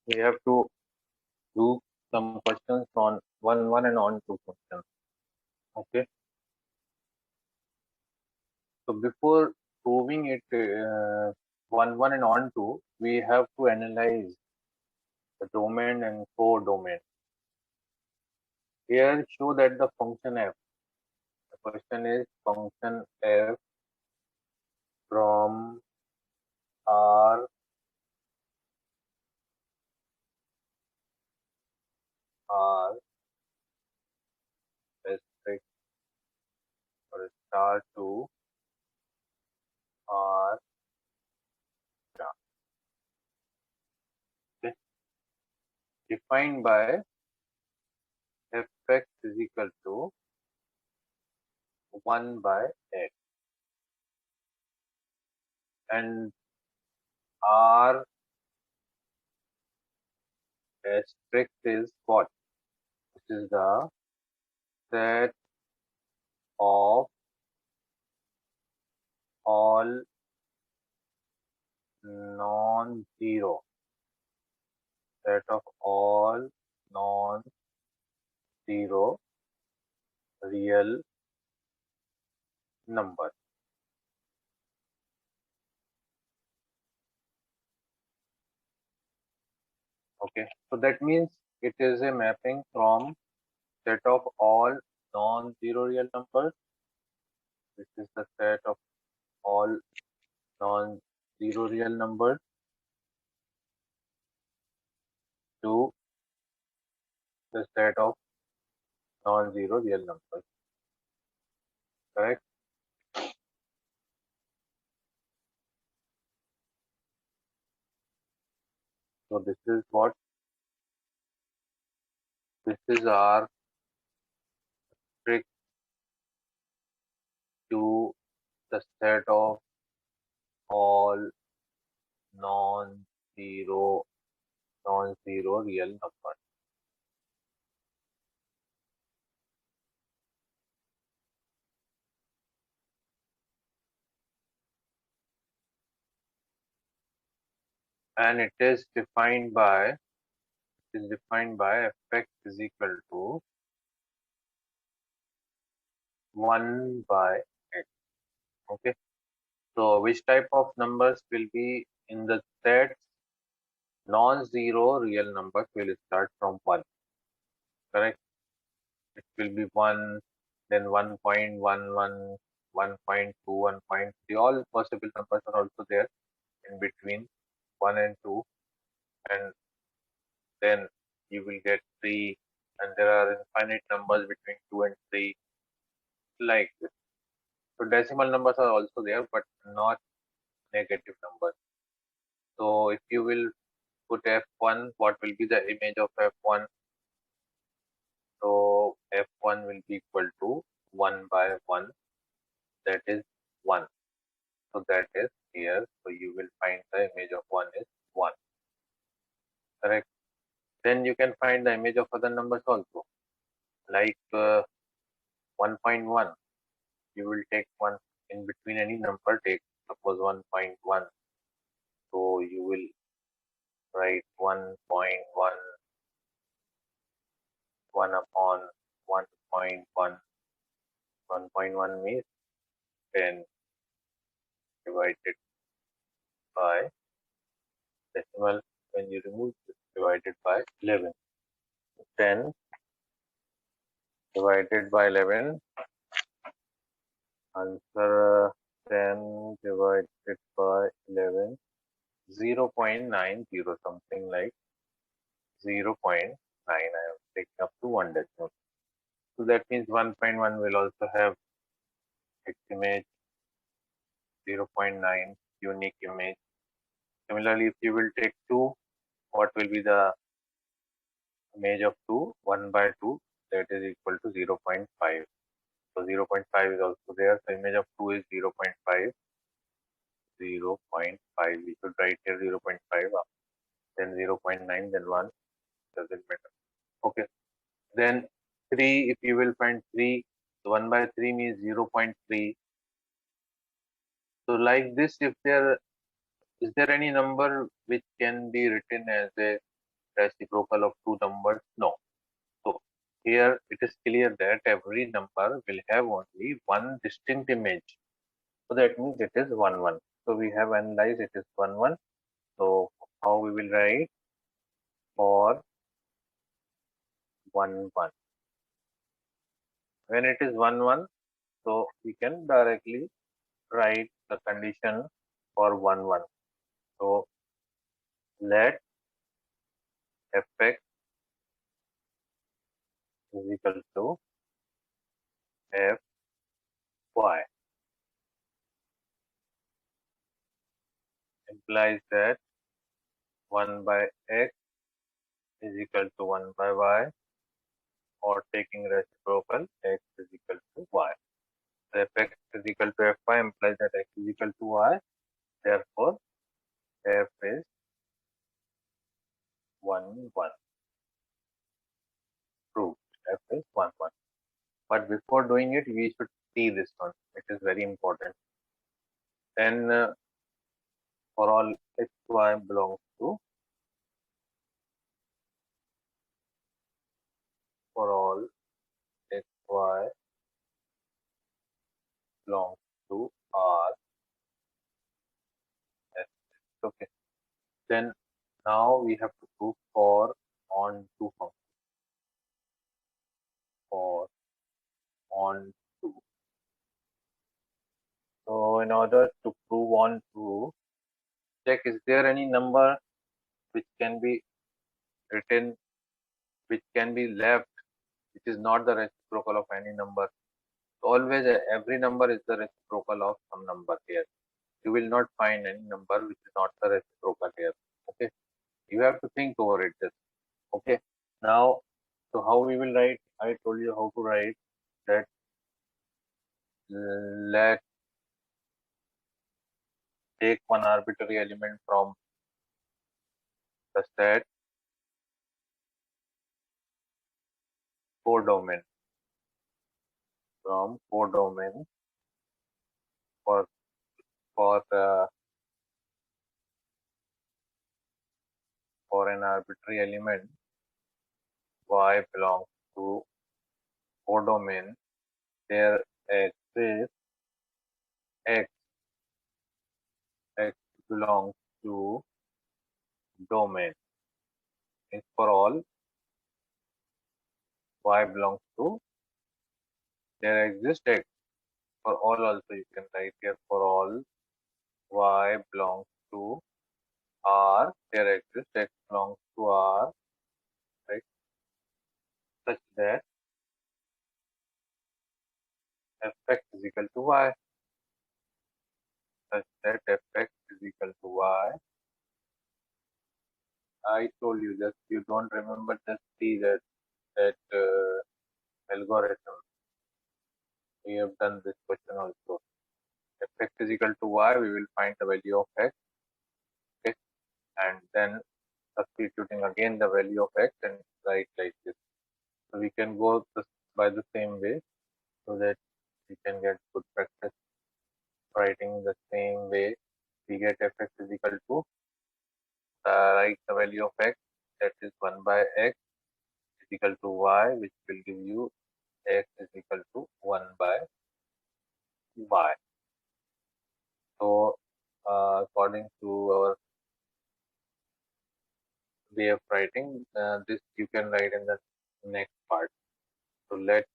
we have to do some questions on 1, 1 and on 2 questions. Okay. So before proving it 1, 1 and on 2, we have to analyze the domain and codomain. Here show that the function f. The question is function f from R restrict or star to R star. Okay. Defined by fx is equal to 1 by x, and R restrict is what? This is the set of all non-zero, set of all non-zero real numbers. Okay, so that means it is a mapping from set of all non-zero real numbers. This is the set of all non-zero real numbers to the set of non-zero real numbers. Correct? So this is what? This is our trick to the set of all non-zero real numbers. And it is defined by fx is equal to 1 by x. Okay. So which type of numbers will be in the sets? Non-zero real numbers will start from 1. Correct? It will be 1, then 1.11, 1.2, 1.3. All possible numbers are also there in between 1 and 2. And then you will get 3. And there are infinite numbers between 2 and 3. Like this. So decimal numbers are also there, but not negative numbers. So if you will put f1, what will be the image of f1? So f1 will be equal to 1 by 1, that is 1. So that is here. So you will find the image of 1 is 1. Correct. Then you can find the image of other numbers also. Like 1.1. You will take 1 in between any number, take suppose 1.1. So you will write 1.1, 1 upon 1.1. 1.1 means 10 divided by decimal. When you remove this, divided by 11. 10 divided by 11. Answer 10 divided by 11. 0.90, something like 0.9. I am taking up to 1 decimal. So that means 1.1 will also have its image 0.9 unique image. Similarly, if you will take 2, what will be the image of 2? 1 by 2, that is equal to 0.5. So 0.5 is also there. So image of 2 is 0.5. 0.5. We should write here 0.5, then 0.9, then 1. Doesn't matter. Okay. Then 3, if you will find 3, 1 by 3 means 0.3. So like this, if there is there any number which can be written as a reciprocal of two numbers? No. So here it is clear that every number will have only one distinct image. So that means it is 1 1. So we have analyzed it is 1 1. So how we will write for 1 1? When it is 1 1, so we can directly write the condition for 1 1. So let fx is equal to fy, implies that 1 by x is equal to 1 by y, or taking reciprocal, x is equal to y. So fx is equal to fy implies that x is equal to y. Therefore, f is 1 1. Proved. F is 1 1. But before doing it, we should see this one. It is very important. Then for all x, y belongs to, for all x, y belongs to R S. Okay. Then now we have to prove for on to function. For on to. So in order to prove on to, check is there any number which can be written, which can be left, which is not the reciprocal of any number. So always every number is the reciprocal of some number here. You will not find any number which is not the reciprocal here. Okay. You have to think over it just. Okay. Now, so how we will write? I told you how to write that. Let take one arbitrary element from the set codomain, from codomain for for an arbitrary element y belongs to codomain. There exists x, x belongs to domain. Is for all y belongs to, there exists x. For all also you can write here for all y belongs to R, there exists x belongs to R, right? Such that fx is equal to y, such that fx is equal to y. I told you, just you don't remember, just see that algorithm. We have done this question also. Fx is equal to y, we will find the value of x, okay, and then substituting again the value of x and write like this. So we can go by the same way so that we can get good practice writing the same way. We get fx is equal to, write the value of x, that is 1 by x is equal to y, which will give you x is equal to 1 by y. So according to our way of writing, this you can write in the next part. So let's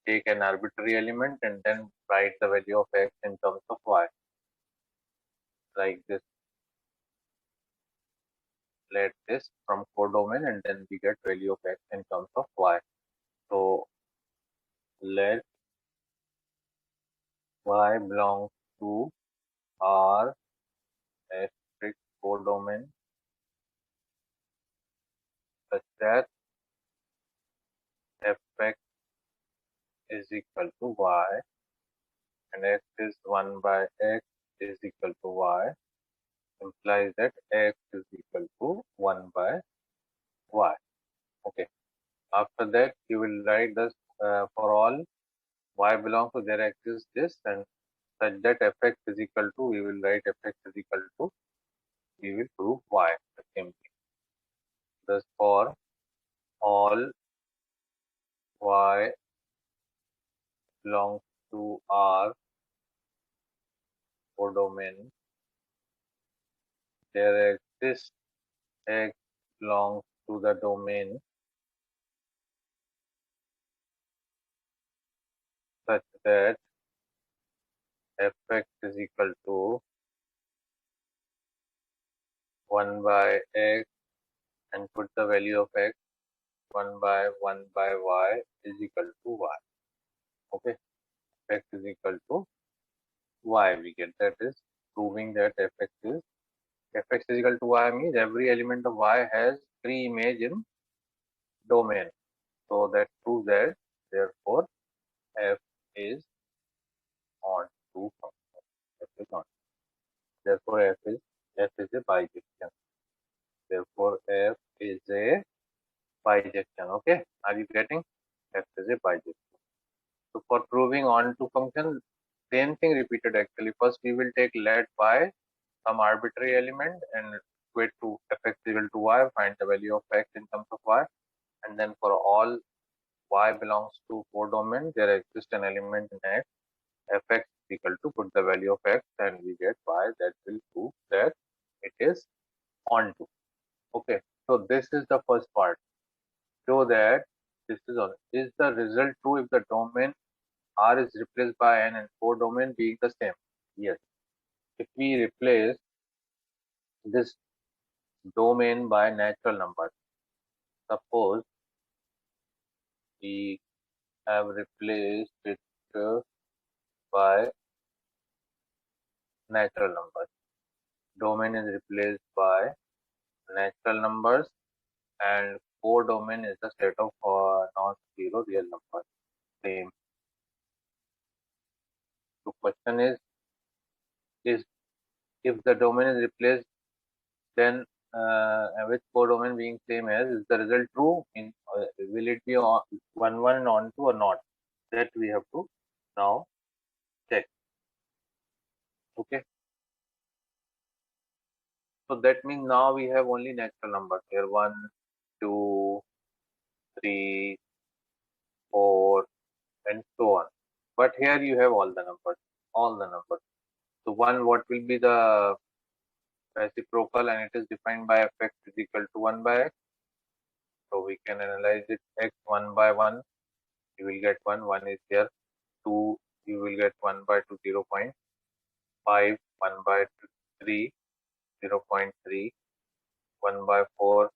take an arbitrary element and then write the value of x in terms of y, like this. Let this from codomain and then we get value of x in terms of y. So let y belongs to R asterisk codomain such that fx is equal to y and x is 1 by x is equal to y, implies that x is equal to 1 by y. Okay. After that, you will write this for all y belongs to, there exists this, and such that fx is equal to, we will write fx is equal to, we will prove y, the same thing. there exists x belongs to the domain such that fx is equal to 1 by x and put the value of x 1 by y is equal to y. Okay, x is equal to y. We get that is proving that fx is equal to y means every element of y has three image in domain. So that proves that therefore f is on to function. F is on. Therefore f is a bijection. Therefore f is a bijection. Okay, are you getting? F is a bijection. So for proving onto function, same thing repeated actually. First we will take let by some arbitrary element and equate to fx equal to y, find the value of x in terms of y, and then for all y belongs to codomain, there exists an element in x, fx equal to put the value of x and we get y. That will prove that it is onto. Okay, so this is the first part. Show that this is on. Is the result true if the domain R is replaced by n and codomain being the same? Yes. If we replace this domain by natural numbers, suppose we have replaced it by natural numbers. Domain is replaced by natural numbers and codomain is the set of non-zero real numbers. Same. The question is if the domain is replaced, then with codomain being same as, is the result true? Will it be on, 1 onto or not? That we have to now check. Okay. So that means now we have only natural numbers here. 1, 2, 3, 4, and so on. But here you have all the numbers. All the numbers. So one, what will be the reciprocal, and it is defined by fx is equal to 1 by x. So we can analyze it x 1 by 1. You will get 1. 1 is here. 2, you will get 1 by 2, 0.5. 1 by 3, 0.3. 1 by 4,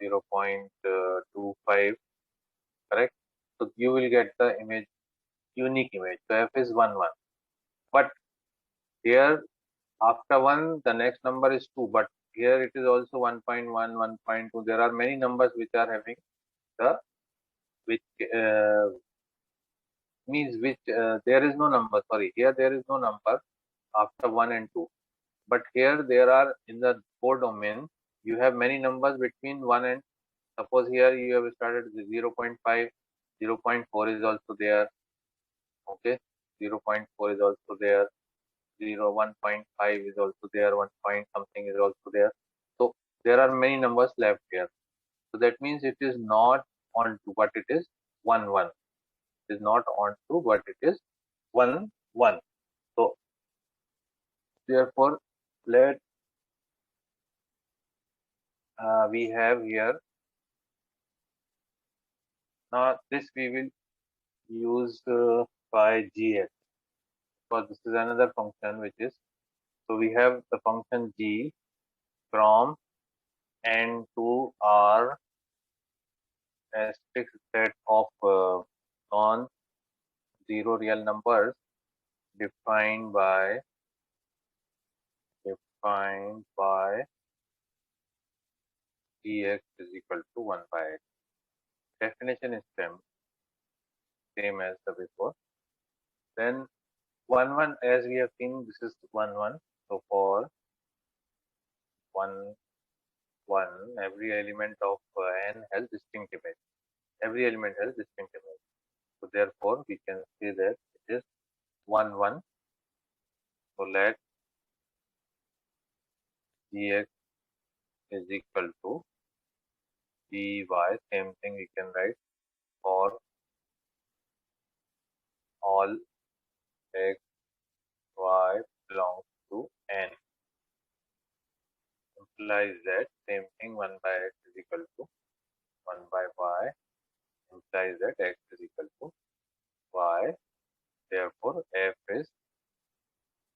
0.25. Correct? So you will get the image, unique image. So f is 1, 1. But here after 1, the next number is 2. But here it is also 1.1, 1.2. There are many numbers which are having the, which means which there is no number. Sorry, here there is no number after 1 and 2. But here there are in the codomain, you have many numbers between 1 and, suppose here you have started with 0.5, 0.4 is also there. Okay, 0.4 is also there. 1.5 is also there. 1 point something is also there. So there are many numbers left here. So that means it is not onto, but it is 1, 1. It is not onto, but it is 1, 1. So therefore, let we have here, now this we will use by gx, because this is another function which is, so we have the function g from n to r a strict set of non-zero real numbers defined by dx is equal to 1 by x. Definition is same as the before. Then 1, 1, as we have seen, this is 1, 1. So for 1, 1, every element of n has distinct image. Every element has distinct image. So therefore, we can say that it is 1, 1. So let gx is equal to dy. Same thing we can write for all x, y belongs to n. implies that same thing 1 by x is equal to 1 by y implies that x is equal to y. Therefore, f is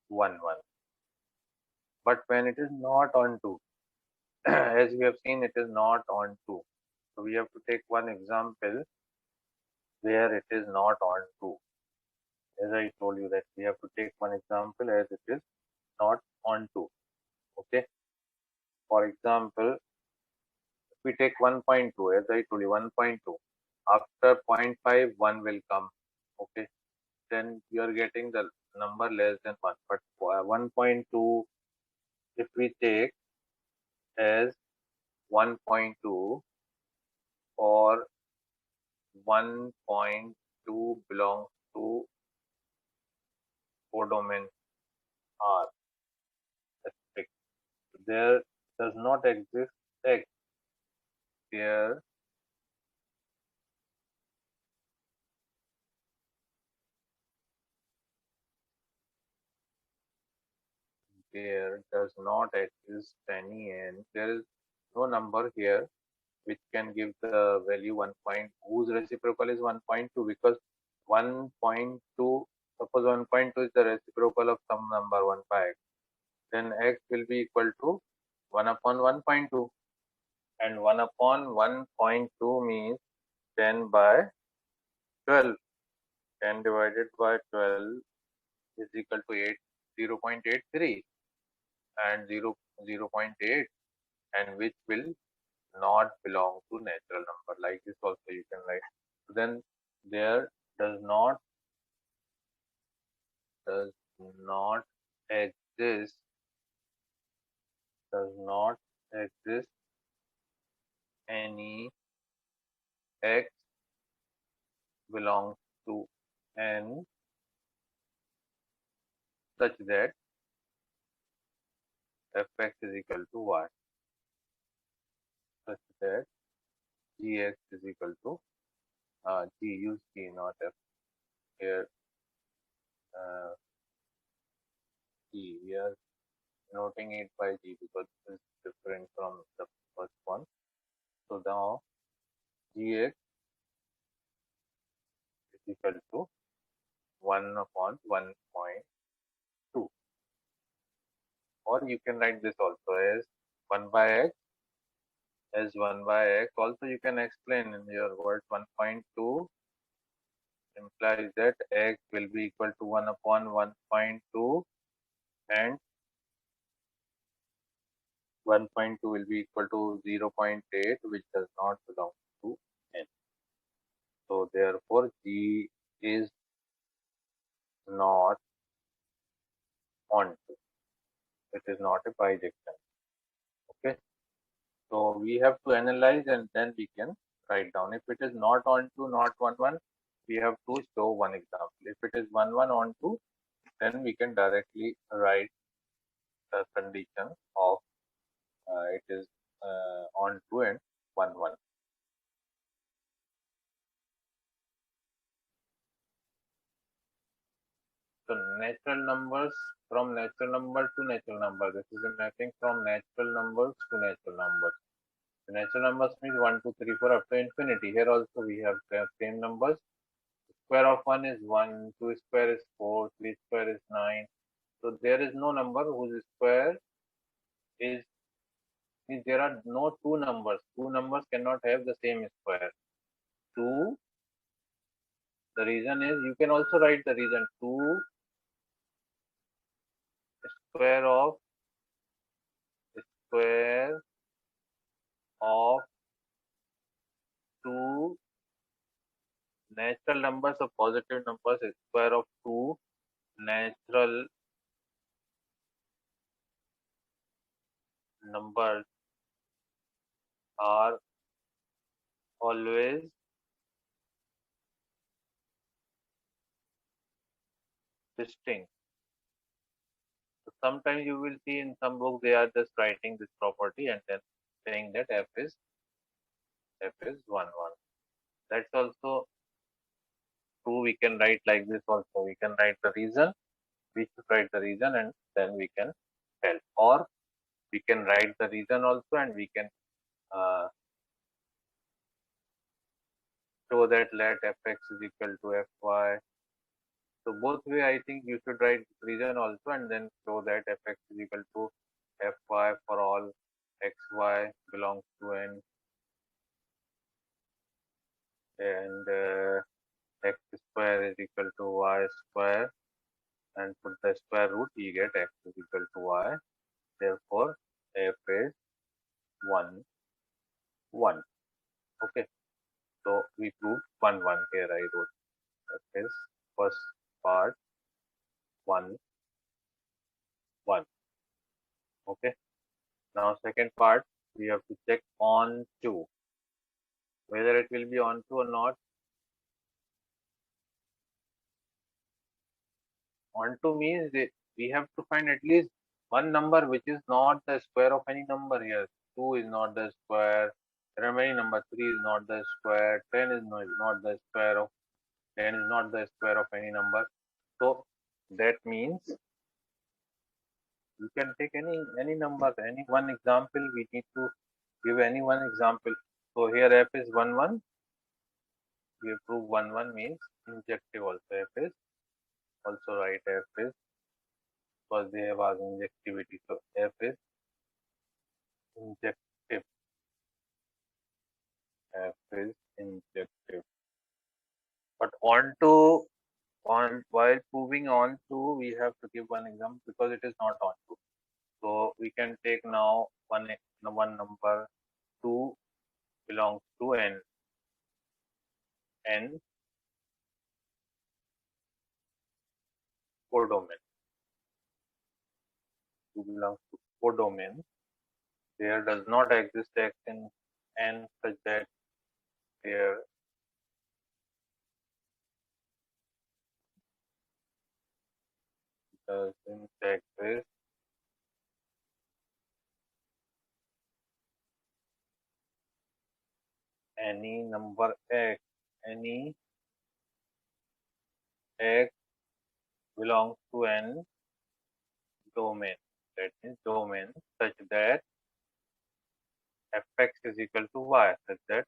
1 1. But when it is not on 2, as we have seen, it is not on 2. So we have to take one example where it is not on 2. As I told you that we have to take one example as it is not on 2. Okay. For example, if we take 1.2, as I told you 1.2, after 0.5, 1 will come. Okay. Then you are getting the number less than 1. But for 1.2, if we take as 1.2 or 1.2 belongs to codomain R. There does not exist X. There does not exist any n. There is no number here which can give the value 1 point whose reciprocal is 1.2 because 1.2 suppose 1.2 is the reciprocal of some number 1 by x, then x will be equal to 1 upon 1.2 and 1 upon 1.2 means 10 by 12. 10 divided by 12 is equal to 0.83 and 0.8 and which will not belong to natural number. Like this also you can write. So then there does not exist any x belongs to n such that fx is equal to y, such that gx is equal to g, use g not f here, g, we are noting it by g because this is different from the first one. So now gx is equal to 1 upon 1.2, or you can write this also as 1 by x, also you can explain in your words 1.2 implies that x will be equal to 1 upon 1.2 and 1.2 will be equal to 0.8 which does not belong to n. So therefore g is not on 2. It is not a bijection. Okay. So we have to analyze and then we can write down. If it is not on 2, not 1 1, we have to show one example. If it is 1 1 on 2, then we can directly write the condition of it is on 2 and 1 1. So natural numbers, from natural number to natural number. This is a mapping from natural numbers to natural numbers. The natural numbers means 1, 2, 3, 4 up to infinity. Here also we have the same numbers. Square of 1 is 1, 2 square is 4, 3 square is 9. So there is no number whose square is, means there are no two numbers. Two numbers cannot have the same square. 2, the reason is, you can also write the reason, 2 square of 2 natural numbers of positive numbers, square of 2 natural numbers are always distinct. So sometimes you will see in some books they are just writing this property and then saying that f is 1 1. That's also true. We can write like this also. We can write the reason. We should write the reason and then we can tell. Or we can write the reason also, and we can show that let fx is equal to fy. So both way, I think you should write reason also and then show that fx is equal to fy for all xy belongs to n, and x square is equal to y square, and put the square root, you get x is equal to y. Therefore, f is 1, 1. Okay. So we proved 1, 1 here. I wrote f is first part 1, 1. Okay. Now second part, we have to check on 2. Whether it will be on 2 or not. On 2 means we have to find at least one number which is not the square of any number here. 2 is not the square. There are many numbers. 3 is not the square. 10 is not the square of 10 is not the square of any number. So that means you can take any number, any one example. We need to give any one example. So here f is 1, 1. We prove 1, 1 means injective also. F is also right. F is, because they have asked injectivity. So f is injective. F is injective. But while proving on to, we have to give one example because it is not on to. So we can take now one number 2 belongs to n. N codomain. 2 belongs to codomain. There does not exist x in n such that there doesn't exist any number x, any x belongs to n domain. That means domain such that fx is equal to y, such that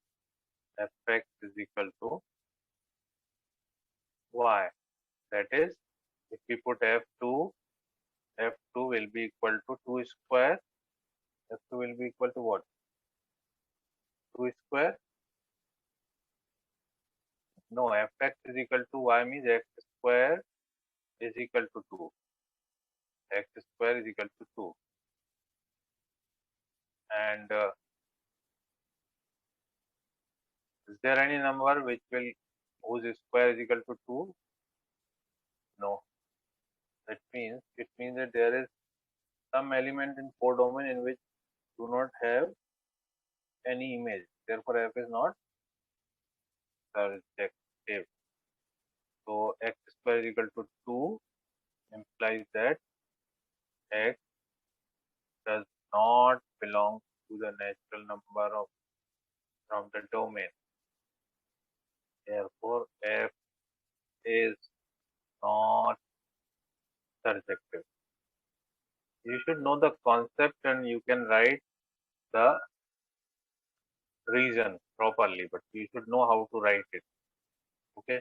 fx is equal to y. That is, if we put f2, f2 will be equal to 2 square. F2 will be equal to what? 2 square? No, fx is equal to y means x square is equal to 2. X square is equal to 2. And is there any number whose square is equal to 2? No. It means that there is some element in codomain in which do not have any image. Therefore, f is not surjective. So x square is equal to 2 implies that x does not belong to the natural number from the domain. Therefore, f is not surjective. You should know the concept and you can write the reason properly, but you should know how to write it. Okay.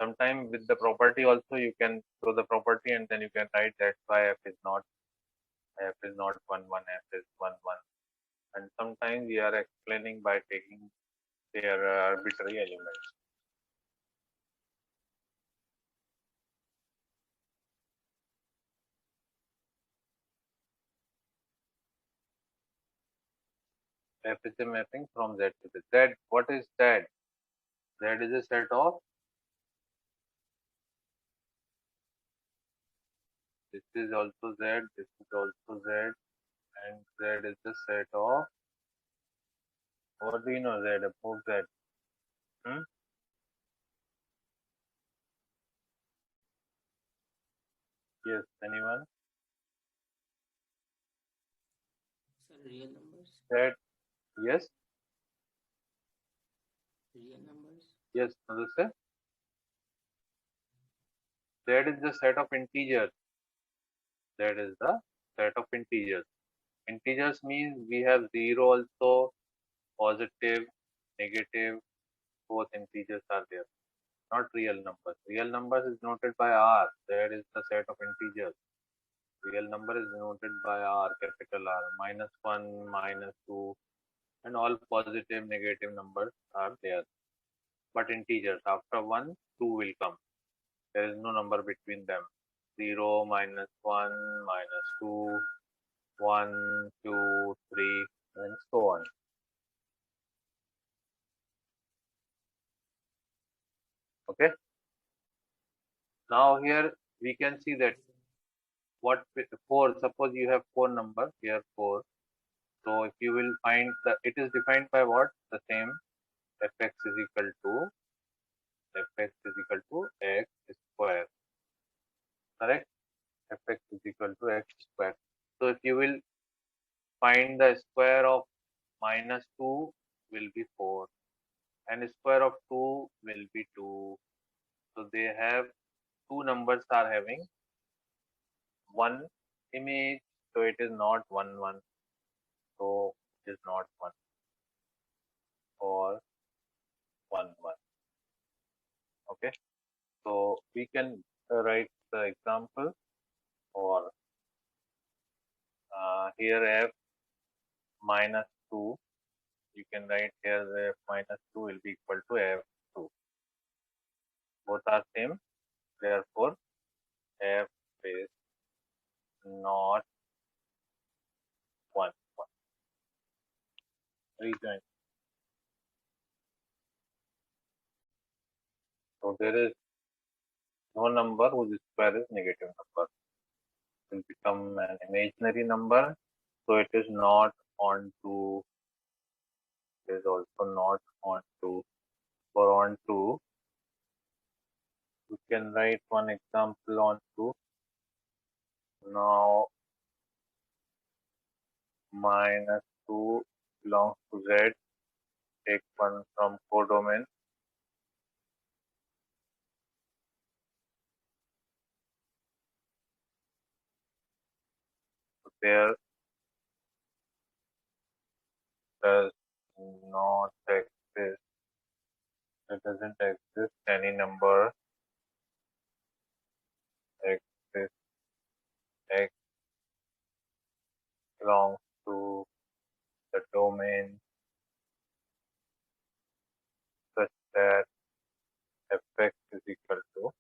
Sometimes with the property also you can show the property and then you can write that's why f is not 1, 1, f is 1, 1. And sometimes we are explaining by taking their arbitrary elements. F is a mapping from Z to Z. Z, what is Z? Z is a set of, this is also Z, this is also Z, and Z is the set of, what do you know Z above Z? Hmm? Yes, anyone? Sir, real numbers? Z, yes? Real numbers? Yes, Madhusar? Z is the set of integers. Z is the set of integers. Integers means we have 0 also, positive, negative, both integers are there. Not real numbers. Real numbers is noted by R. There is the set of integers. Real number is noted by R, capital R, -1, -2, and all positive, negative numbers are there. But integers, after 1, 2 will come. There is no number between them. 0, -1, -2, 1, 2, 3, and so on. Okay. Now here we can see that what 4, suppose you have 4 numbers, here 4. So if you will find it is defined by what? The same, fx is equal to x square. Correct? Fx is equal to x square. So if you will find the square of -2 will be 4 and square of 2 will be 2. So they have two numbers are having one image, so it is not 1 1. So it is not 1 or 1 1. Okay. So we can write the example or here f -2. You can write here the f -2 will be equal to f2. Both are same. Therefore, f is not 1 1. Rejoin. So there is no number whose square is negative number. It will become an imaginary number. So it is not on 2. It is also not on 2. For on 2, you can write one example on 2. Now -2 belongs to Z. Take one from codomain. So there does not exist. There doesn't exist any number exists X belongs to the domain such that fx is equal to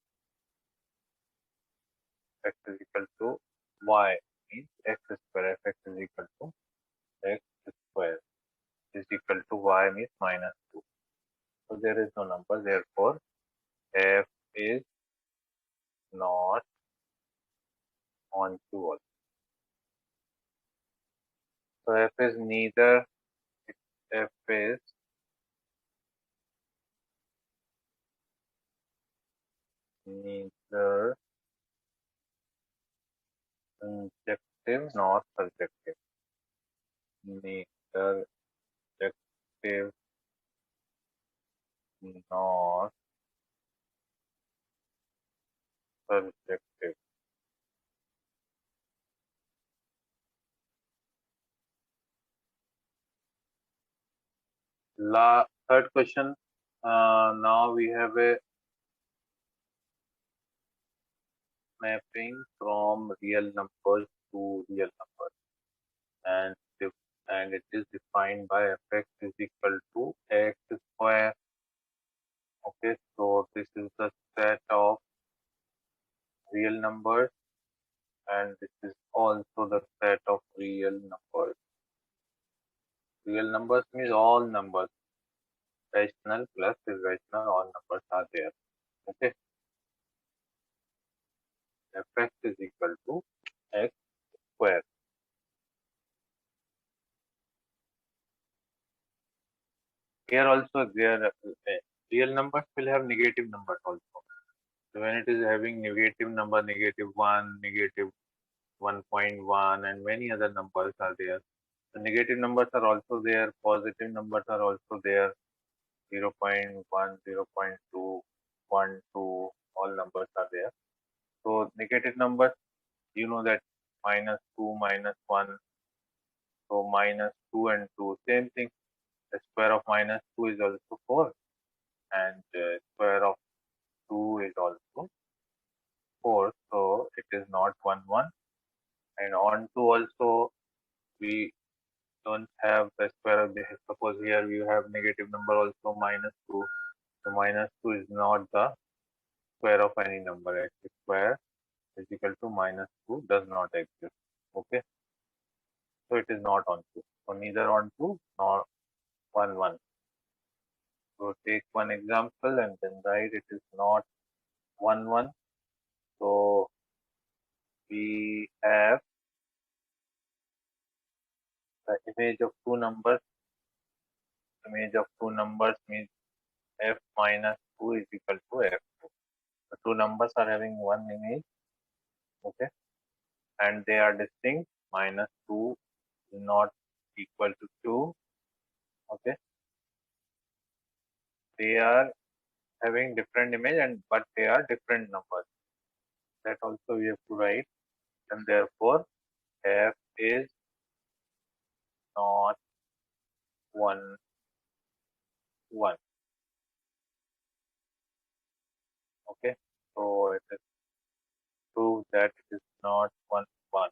y, means x square. Fx is equal to x square is equal to y, means -2. So there is no number. Therefore, f is not on 2 also. So f is neither f is neither injective nor surjective. Neither injective nor subjective. Third question. Now we have a mapping from real numbers to real numbers, and it is defined by fx is equal to x square. Okay, so this is the set of real numbers, and this is also the set of real numbers. Real numbers means all numbers. Rational plus irrational, all numbers are there. Okay, fx is equal to x square. Here also there real numbers will have negative numbers also. So when it is having negative number, -1, -1.1, and many other numbers are there. The negative numbers are also there. Positive numbers are also there. 0.1, 0.2, 1, 2, all numbers are there. So negative numbers, you know that -2, -1, minus 2 and 2, same thing. The square of minus 2 is also 4, and square of 2 is also 4, so it is not 1, 1. And on 2 also, we don't have the square of the, suppose here we have negative number also minus 2. So minus 2 is not the square of any number. X square is equal to minus 2 does not exist. Okay. So it is not on 2. So neither on 2 nor 1, 1. So take one example and then write it is not 1, 1. So we have the image of two numbers. Image of two numbers means f minus 2 is equal to f2. The two numbers are having one image, okay, and they are distinct. Minus 2 is not equal to 2, okay. They are having different image and but they are different numbers. That also we have to write, and therefore f is not 1, 1. Okay, so it is prove that it is not 1, 1.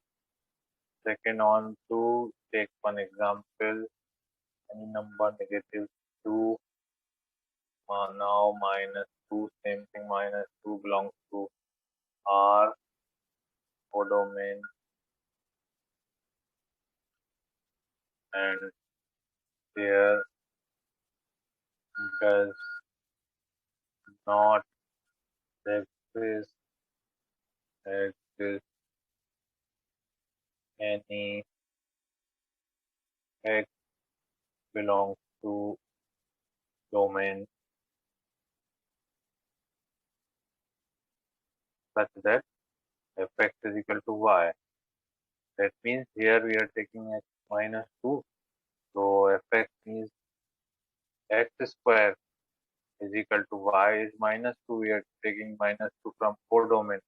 Second, on to take one example. Any number negative 2, now minus 2, same thing, minus 2 belongs to R codomain, and there does not exist any X belongs to domain such that fx is equal to y. That means here we are taking x minus 2. So fx means x square is equal to y is minus 2. We are taking minus 2 from codomain.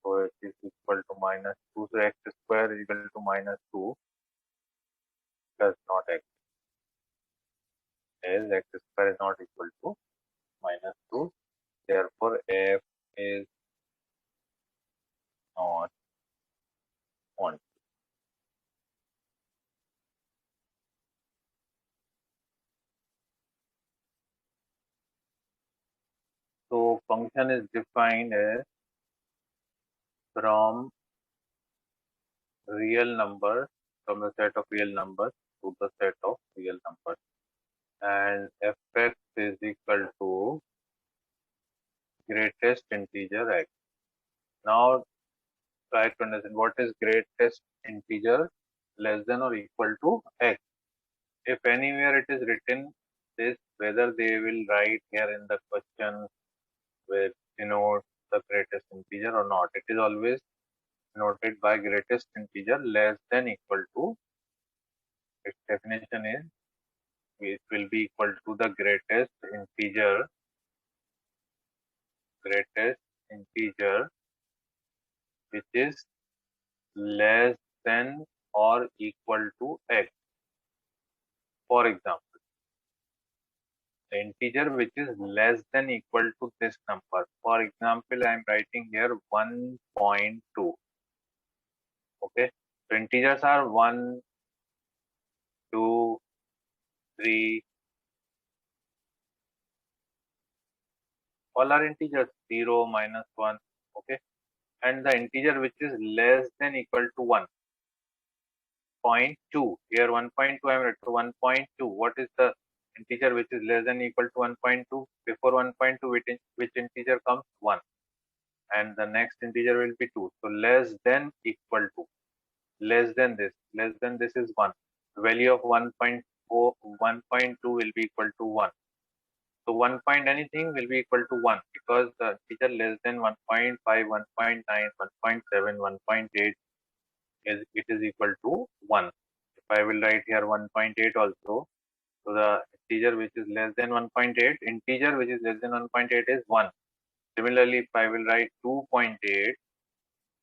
So it is equal to minus 2. So x square is equal to minus 2 does not exist. As x square is not equal to minus 2. Therefore f is not 1. So function is defined as from real numbers, from the set of real numbers to the set of real numbers, and fx is equal to greatest integer x. Now try to understand what is greatest integer less than or equal to x. If anywhere it is written this, whether they will write here in the question with denote the greatest integer or not, it is always noted by greatest integer less than equal to. Its definition is it will be equal to the greatest integer which is less than or equal to x. For example, the integer which is less than equal to this number. For example, I am writing here 1.2. Okay, so integers are 1, 2, 3. All are integers, 0, minus 1. Okay, and the integer which is less than equal to 1. 1.2. Here 1.2 I am writing 1.2. What is the integer which is less than equal to 1.2? Before 1.2 which integer comes? 1. And the next integer will be 2. So less than equal to. Less than this is 1. The value of 1.4, 1.2 will be equal to 1. So 1 point anything will be equal to 1 because the integer less than 1.5, 1.9, 1.7, 1.8 it is equal to 1. If I will write here 1.8 also, so the integer which is less than 1.8, integer which is less than 1.8 is 1. Similarly, if I will write 2.8,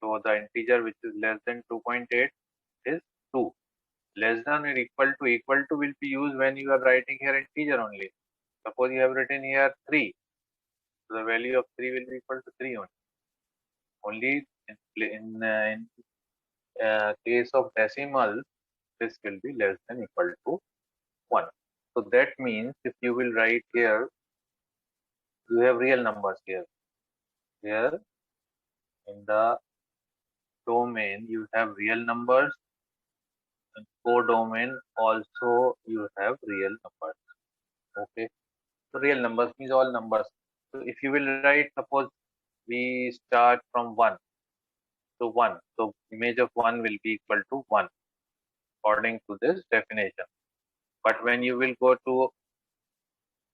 so the integer which is less than 2.8 is 2. less than or equal to will be used when you are writing here integer only. Suppose you have written here 3. So the value of 3 will be equal to 3 only. Only in case of decimal, this will be less than equal to 1. So that means if you will write here, you have real numbers here. Here in the domain, you have real numbers. In codomain also you have real numbers. Okay. So real numbers means all numbers. So if you will write, suppose we start from 1. So 1. So image of 1 will be equal to 1 according to this definition. But when you will go to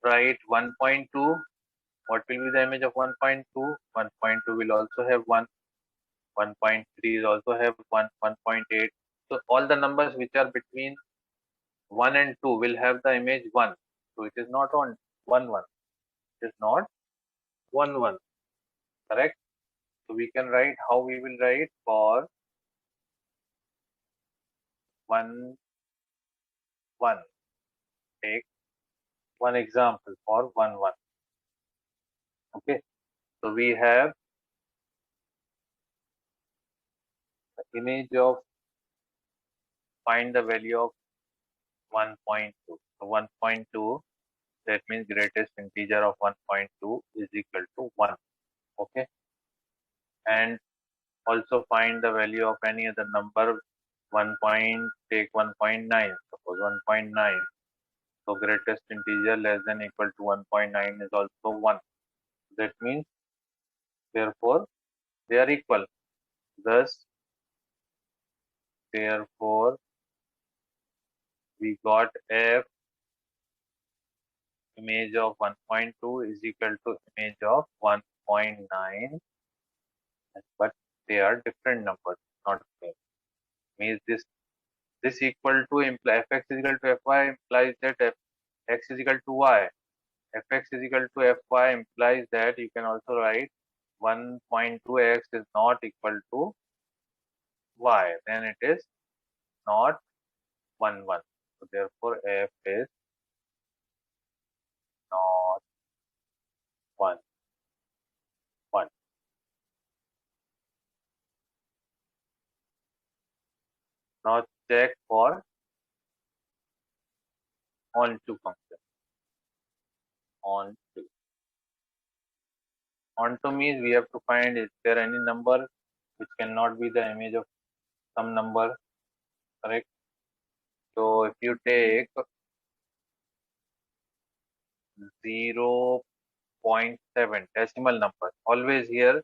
write 1.2, what will be the image of 1.2? 1.2 will also have 1. 1.3 will also have 1. 1.8. So all the numbers which are between 1 and 2 will have the image 1. So it is not on 1 1. It is not 1 1. Correct? So we can write how we will write for 1 1. Take one example for 1 1. Okay. So we have the image of find the value of 1.2. So 1.2, that means greatest integer of 1.2 is equal to 1. Okay. And also find the value of any other number. Take 1.9. Suppose 1.9. So greatest integer less than equal to 1.9 is also 1. That means therefore they are equal. Thus therefore we got f image of 1.2 is equal to image of 1.9, but they are different numbers, not same. Means this equal to imply fx is equal to fy implies that fx is equal to y. Fx is equal to fy implies that you can also write 1.2x is not equal to y. Then it is not 1 1. So therefore f is not 1 1. Now check for onto function. Onto. Onto means we have to find is there any number which cannot be the image of some number, correct? So if you take 0.7 decimal number, always here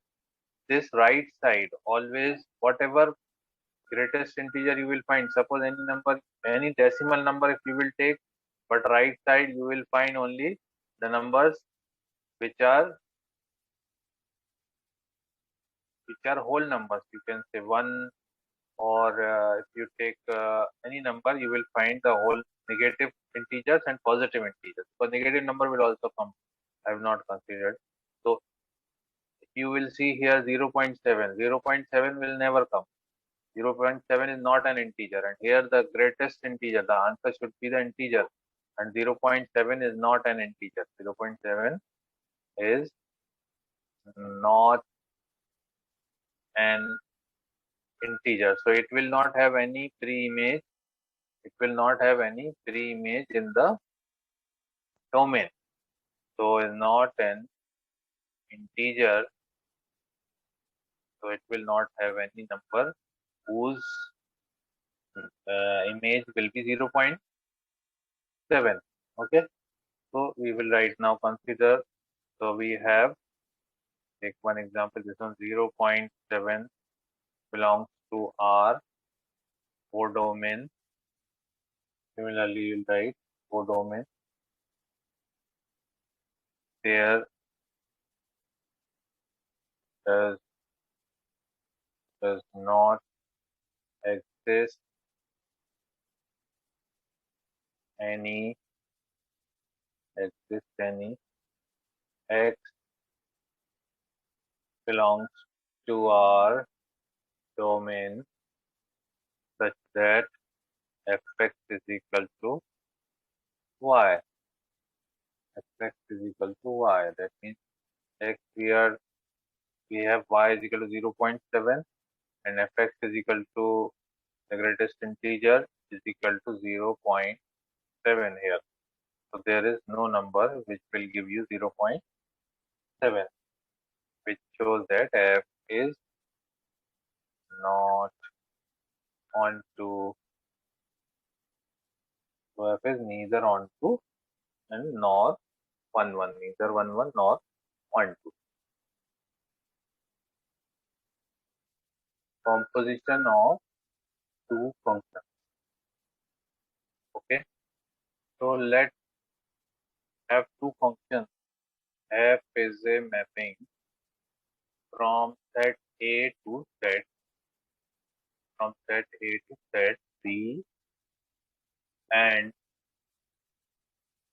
this right side, always whatever greatest integer you will find. Suppose any number, any decimal number if you will take, but right side you will find only the numbers which are whole numbers. You can say 1, or if you take any number, you will find the whole negative integers and positive integers. So negative number will also come. I have not considered. So if you will see here 0.7, 0.7 will never come. 0.7 is not an integer, and here the greatest integer, the answer should be the integer, and 0.7 is not an integer. 0.7 is not an integer, so it will not have any pre-image. It will not have any pre-image in the domain. So is not an integer, so it will not have any number whose image will be 0.7. Okay, so we will right now consider. So we have, take one example, this one 0.7 belongs to our codomain. Similarly, you will write codomain. There does not exist any x belongs to our domain such that fx is equal to y. Fx is equal to y. That means x here we have y is equal to 0.7 and fx is equal to the greatest integer is equal to 0.7 here. So there is no number which will give you 0.7, which shows that f is not onto, so f is neither onto and nor 1 1, neither 1 1 nor 1 2. Composition of two functions. Okay, so let's have two functions. F is a mapping from set A to set, from set A to set B, and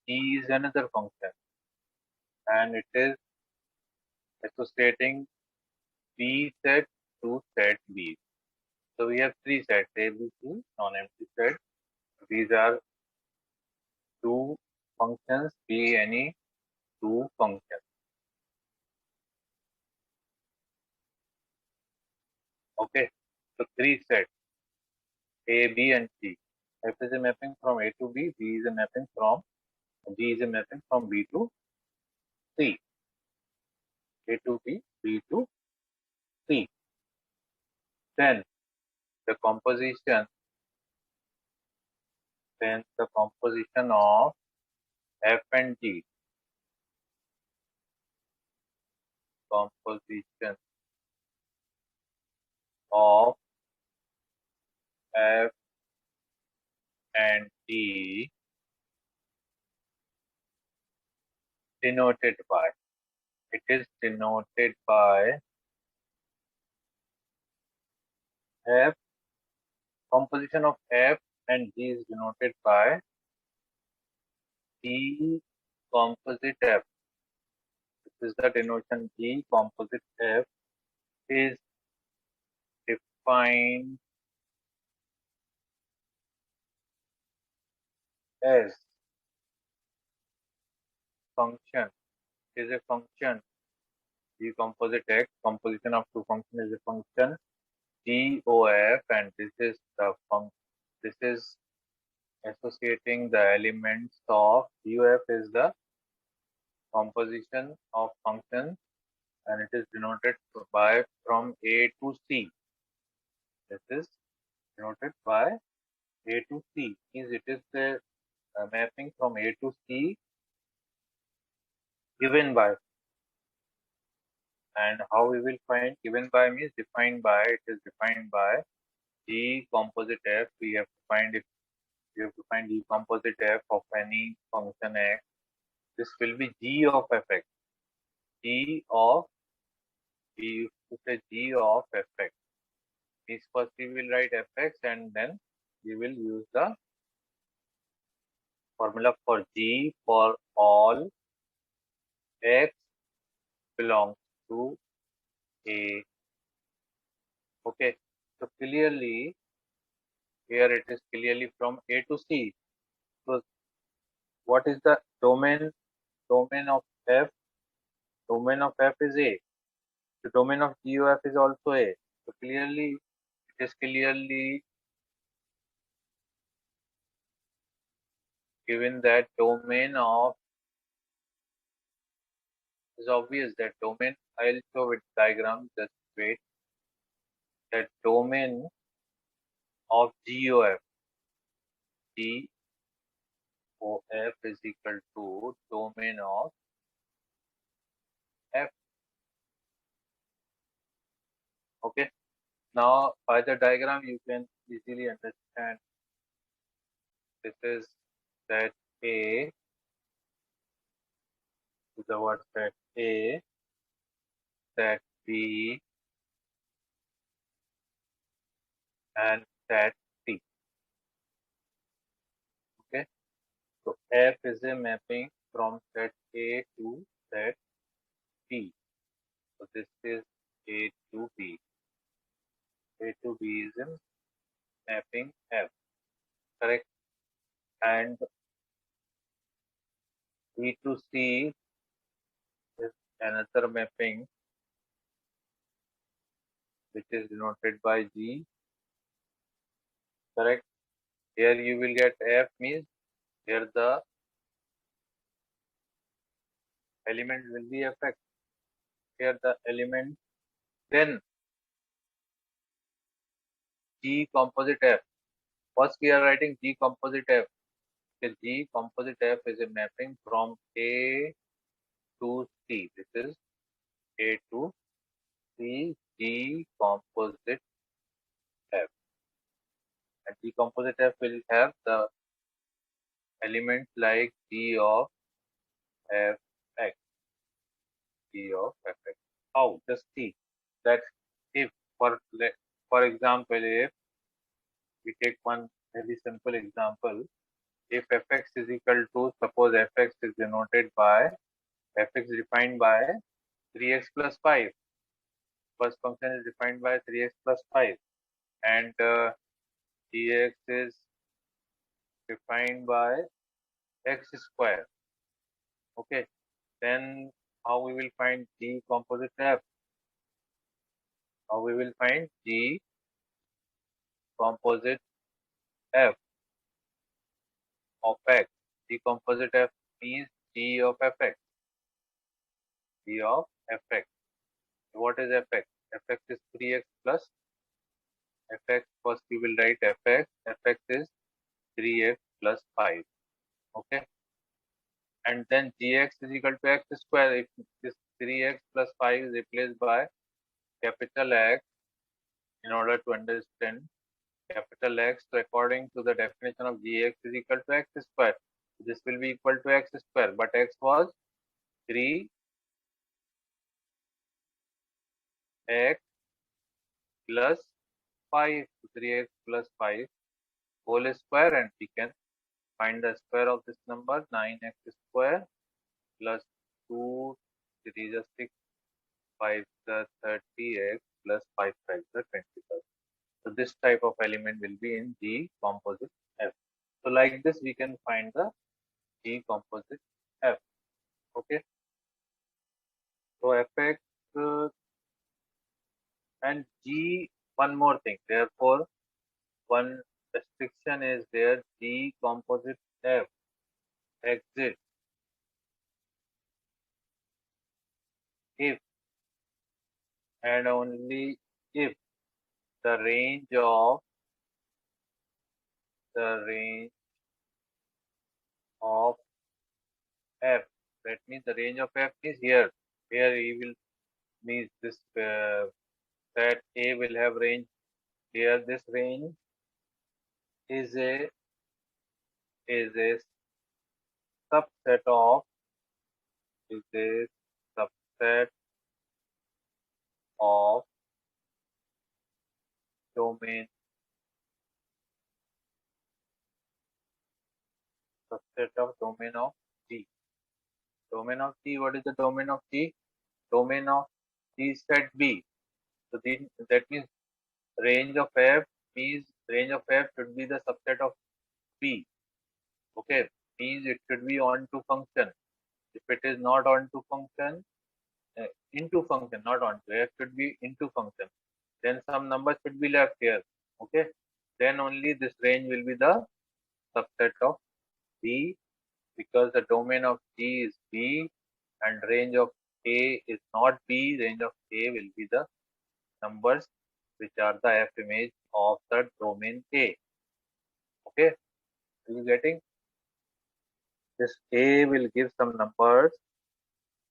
G is another function, and it is associating B set to set B. So we have three sets, A, B, C, non-empty set. These are two functions, be any two functions. Okay, so three sets, A, B, and C. F is a mapping from A to B, B is a mapping from, G is a mapping from B to C. A to B, B to C. Then the composition, of F and G, composition of F and G denoted by, it is denoted by F, composition of F and G is denoted by G composite F. This is the denotation. G composite F is defined as function, is a function. G composite X, composition of two functions is a function GOF, and this is the this is associating the elements of GOF is the composition of functions, and it is denoted by from A to C. This is denoted by A to C. Means it is the mapping from A to C given by, and how we will find given by means defined by, it is defined by G composite F. We have to find, if you have to find G composite F of any function X, this will be G of Fx. G of, we used to say G of Fx. Means first we will write Fx and then we will use the formula for G for all X belongs to A. Okay, so clearly here it is clearly from A to C. So what is the domain of F? Domain of F is A. The domain of GOF is also A. So clearly it is clearly given that domain of, is obvious that domain, I'll show with diagram, just wait, that domain of GOF, GOF is equal to domain of F. Okay, now by the diagram you can easily understand. This is set A, is the word set A, set B, and set C. Okay, so F is a mapping from set A to set B. So this is A to B. A to B is a mapping F. correct? And B to C is another mapping which is denoted by G, correct? Here you will get F means here the element will be Fx. Here the element, then G composite F. First we are writing G composite F. The G composite F is a mapping from A to C. This is A to C, G composite F. And G composite F will have the elements like G of Fx. G of Fx. How? Just see that if for example, if we take one very simple example, if Fx is equal to, suppose Fx is denoted by, Fx is defined by 3x plus 5. First function is defined by 3x plus 5, and dx is defined by x square. Okay, then how we will find G composite F? How we will find G composite F of x? G composite F means G of Fx. G of Fx. What is Fx? Fx is 3x plus Fx. First we will write Fx. Fx is 3x plus 5. Okay, and then gx is equal to x square. If this 3x plus 5 is replaced by capital X in order to understand capital X, so according to the definition of gx is equal to x square, this will be equal to x square, but x was 3x plus 5, 3x plus 5 whole square, and we can find the square of this number, 9x square plus 2, 3 is 6, 5 the 30x plus 5 5 the 25. So this type of element will be in G composite F. So like this we can find the G composite F. Okay. So Fx and G, one more thing. Therefore, one restriction is there. G composite F exists if and only if the range of F. That means the range of F is here. Here he will means this set A will have range. Here this range is a subset of is a subset of domain of G. Domain of G. What is the domain of G? Domain of G set B. So that means range of F means range of F should be the subset of B. Okay, means it should be onto function. If it is not onto function, into function, not onto, F should be into function. Then some numbers should be left here. Okay, then only this range will be the subset of B, because the domain of G is B and range of A is not B. Range of A will be the numbers which are the F image of the domain A. Okay, are you getting? This A will give some numbers.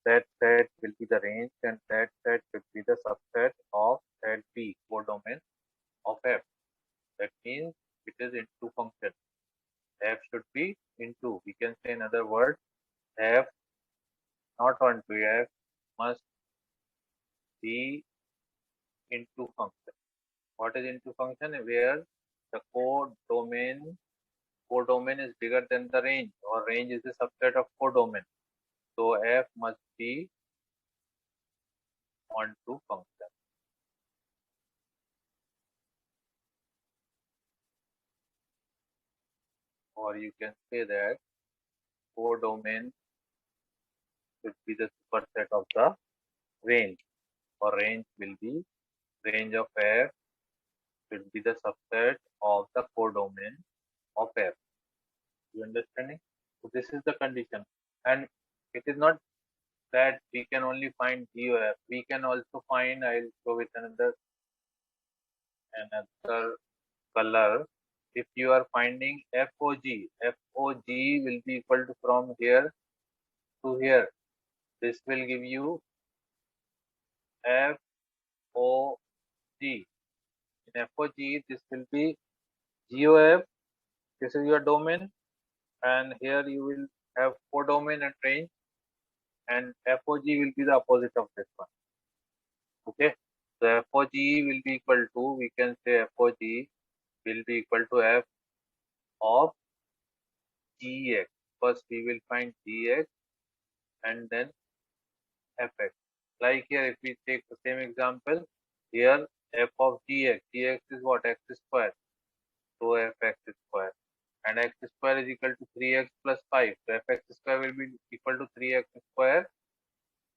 That set will be the range, and that set should be the subset of set B, codomain of F. That means it is into function. F should be into. We can say in other words, F not onto F must be into function. What is into function? Where the codomain is bigger than the range, or range is a subset of codomain. So F must be onto function. or you can say that codomain should be the superset of the range, or range will be range of F should be the subset of the codomain of F. You understanding? So this is the condition, and it is not that we can only find G or F. We can also find. I'll show with another color. If you are finding FOG, FOG will be equal to from here to here. This will give you FOG. In FOG, this will be GOF. This is your domain, and here you will have codomain and range, and FOG will be the opposite of this one. Okay, so FOG will be equal to, we can say FOG will be equal to F of GX. First, we will find GX and then Fx. Like here, if we take the same example, here F of Gx, Gx is what? X square. So Fx square. And x square is equal to 3x plus 5. So Fx square will be equal to 3x square.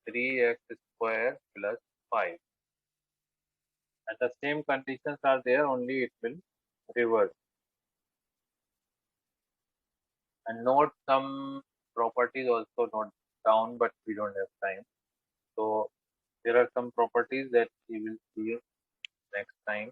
3x square plus 5. And the same conditions are there, only it will reverse. And note some properties also note down, but we don't have time. So there are some properties that we will see next time.